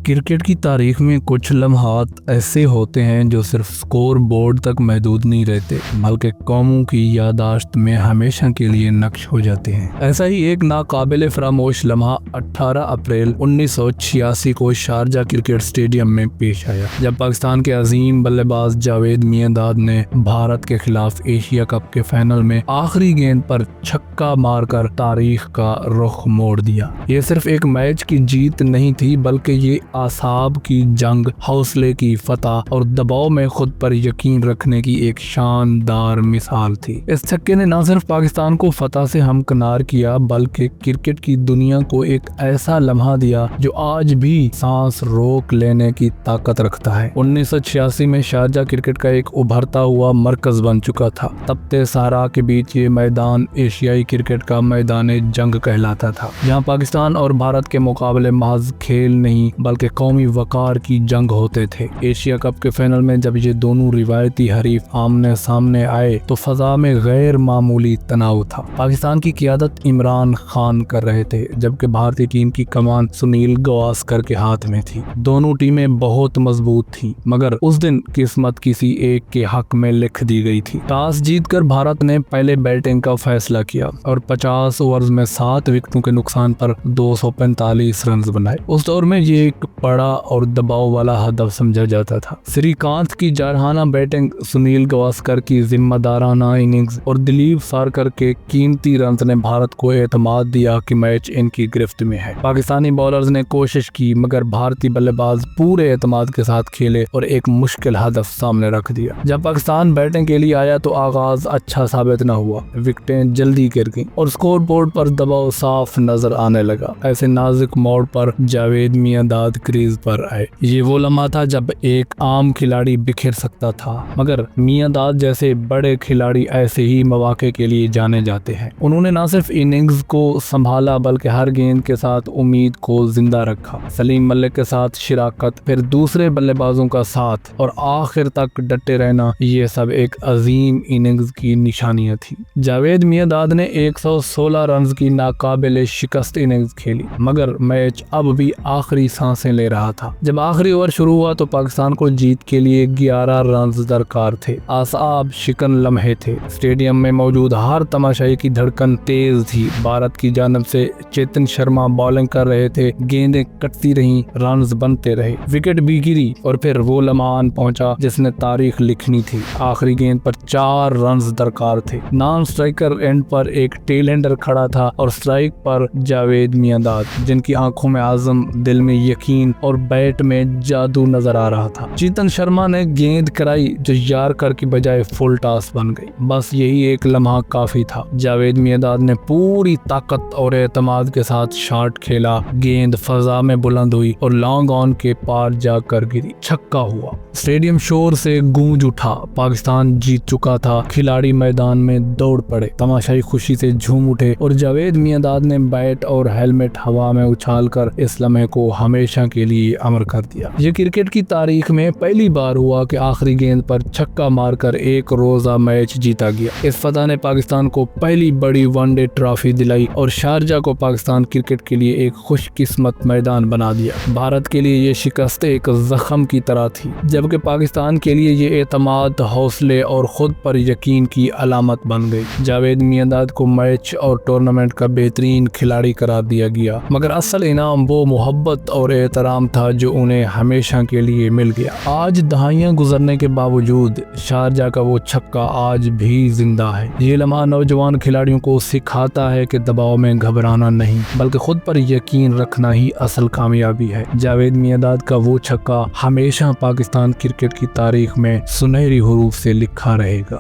Cricket کی تاریخ میں کچھ لمحات ایسے ہوتے ہیں جو صرف سکور بورڈ تک محدود نہیں رہتے بلکہ قوموں کی یادداشت میں ہمیشہ کے لیے نقش ہو جاتے ہیں۔ ایسا ہی ایک ناقابل فراموش لمحہ 18 اپریل 1986 کو شارجہ کرکٹ اسٹیڈیم میں پیش آیا، جب پاکستان کے عظیم بلے باز جاوید میانداد نے بھارت کے خلاف ایشیا کپ کے فائنل میں آخری گیند پر چھکا مار کر تاریخ کا رخ موڑ دیا۔ یہ صرف ایک میچ کی جیت نہیں تھی بلکہ یہ اعصاب کی جنگ، حوصلے کی فتح اور دباؤ میں خود پر یقین رکھنے کی ایک شاندار مثال تھی۔ اس چھکے نے نہ صرف پاکستان کو فتح سے ہمکنار کیا بلکہ کرکٹ کی دنیا کو ایک ایسا لمحہ دیا جو آج بھی سانس روک لینے کی طاقت رکھتا ہے۔ 1986 میں شارجہ کرکٹ کا ایک ابھرتا ہوا مرکز بن چکا تھا۔ تپتے صحرا کے بیچ یہ میدان ایشیائی کرکٹ کا میدان جنگ کہلاتا تھا، جہاں پاکستان اور بھارت کے مقابلے محض کھیل نہیں بلکہ قومی وقار کی جنگ ہوتے تھے۔ ایشیا کپ کے فائنل میں جب یہ دونوں روایتی حریف آمنے سامنے آئے تو فضا میں غیر معمولی تناؤ تھا۔ پاکستان کی قیادت عمران خان کر رہے تھے جبکہ بھارتی ٹیم کی کمان سنیل گواسکر کے ہاتھ میں تھی۔ دونوں ٹیمیں بہت مضبوط تھیں مگر اس دن قسمت کسی ایک کے حق میں لکھ دی گئی تھی۔ ٹاس جیت کر بھارت نے پہلے بیٹنگ کا فیصلہ کیا اور 50 اوورز میں 7 وکٹوں کے نقصان پر 245 رنز بنائے۔ اس دور میں یہ ایک بڑا اور دباؤ والا ہدف سمجھا جاتا تھا۔ سری کانت کی جارحانہ بیٹنگ، سنیل گواسکر کی ذمہ دارانہ اننگز اور دلیپ سارکر کے قیمتی رنز نے بھارت کو اعتماد دیا کہ میچ ان کی گرفت میں ہے۔ پاکستانی بالرز نے کوشش کی مگر بھارتی بلے باز پورے اعتماد کے ساتھ کھیلے اور ایک مشکل ہدف سامنے رکھ دیا۔ جب پاکستان بیٹنگ کے لیے آیا تو آغاز اچھا ثابت نہ ہوا، وکٹیں جلدی گر گئیں اور سکور بورڈ پر دباؤ صاف نظر آنے لگا۔ ایسے نازک موڑ پر جاوید میانداد کریز پر آئے۔ یہ وہ لمحہ تھا جب ایک عام کھلاڑی بکھر سکتا تھا مگر میانداد جیسے بڑے کھلاڑی ایسے ہی مواقع کے لیے جانے جاتے ہیں۔ انہوں نے نہ صرف اننگز کو سنبھالا بلکہ ہر گیند کے ساتھ امید کو زندہ رکھا۔ سلیم ملک کے ساتھ شراکت، پھر دوسرے بلے بازوں کا ساتھ اور آخر تک ڈٹے رہنا، یہ سب ایک عظیم اننگز کی نشانیاں تھیں۔ جاوید میانداد نے 116 رنز کی ناقابل شکست اننگز کھیلی مگر میچ اب بھی آخری سانسیں لے رہا تھا۔ جب آخری اوور شروع ہوا تو پاکستان کو جیت کے لیے 11 رنز درکار تھے۔ اعصاب شکن لمحے تھے، اسٹیڈیم میں موجود ہر تماشائی کی دھڑکن تیز تھی۔ بھارت کی جانب سے چیتن شرما بالنگ کر رہے تھے، گیندیں کٹتی رہیں، رنز بنتے رہے، وکٹ بھی گری اور پھر وہ لمحہ آن پہنچا جس نے تاریخ لکھنی تھی۔ آخری گیند پر 4 رنز درکار تھے۔ نان اسٹرائکر اینڈ پر ایک ٹیل ہینڈر کھڑا تھا اور اسٹرائک پر جاوید میانداد، جن کی آنکھوں میں عزم، دل میں یقین اور بیٹ میں جادو نظر آ رہا تھا۔ چیتن شرما نے گیند کرائی جو یارکر کی بجائے فل ٹاس بن گئی۔ بس یہی ایک لمحہ کافی تھا۔ جاوید میانداد نے پوری طاقت اور اعتماد کے ساتھ شاٹ کھیلا، گیند فضا میں بلند ہوئی اور لانگ آن کے پار جا کر گری، چھکا ہوا۔ اسٹیڈیم شور سے گونج اٹھا، پاکستان جیت چکا تھا۔ کھلاڑی میدان میں دوڑ پڑے، تماشائی خوشی سے جھوم اٹھے اور جاوید میانداد نے بیٹ اور ہیلمٹ ہوا میں اچھال کر اس لمحے کو ہمیشہ کے لیے امر کر دیا۔ یہ کرکٹ کی تاریخ میں پہلی بار ہوا کہ آخری گیند پر چھکا مار کر ایک روزہ میچ جیتا گیا۔ اس فتح نے پاکستان کو پہلی بڑی ون ڈے ٹرافی دلائی اور شارجہ کو پاکستان کرکٹ کے لیے ایک خوش قسمت میدان بنا دیا۔ بھارت کے لیے یہ شکست ایک زخم کی طرح تھی جبکہ پاکستان کے لیے یہ اعتماد، حوصلے اور خود پر یقین کی علامت بن گئی۔ جاوید میانداد کو میچ اور ٹورنامنٹ کا بہترین کھلاڑی قرار دیا گیا مگر اصل انعام وہ محبت اور احترام تھا جو انہیں ہمیشہ کے لیے مل گیا۔ آج دہائیاں گزرنے کے باوجود شارجہ کا وہ چھکا آج بھی زندہ ہے۔ یہ لمحہ نوجوان کھلاڑیوں کو سکھاتا ہے کہ دباؤ میں گھبرانا نہیں بلکہ خود پر یقین رکھنا ہی اصل کامیابی ہے۔ جاوید میانداد کا وہ چھکا ہمیشہ پاکستان کرکٹ کی تاریخ میں سنہری حروف سے لکھا رہے گا۔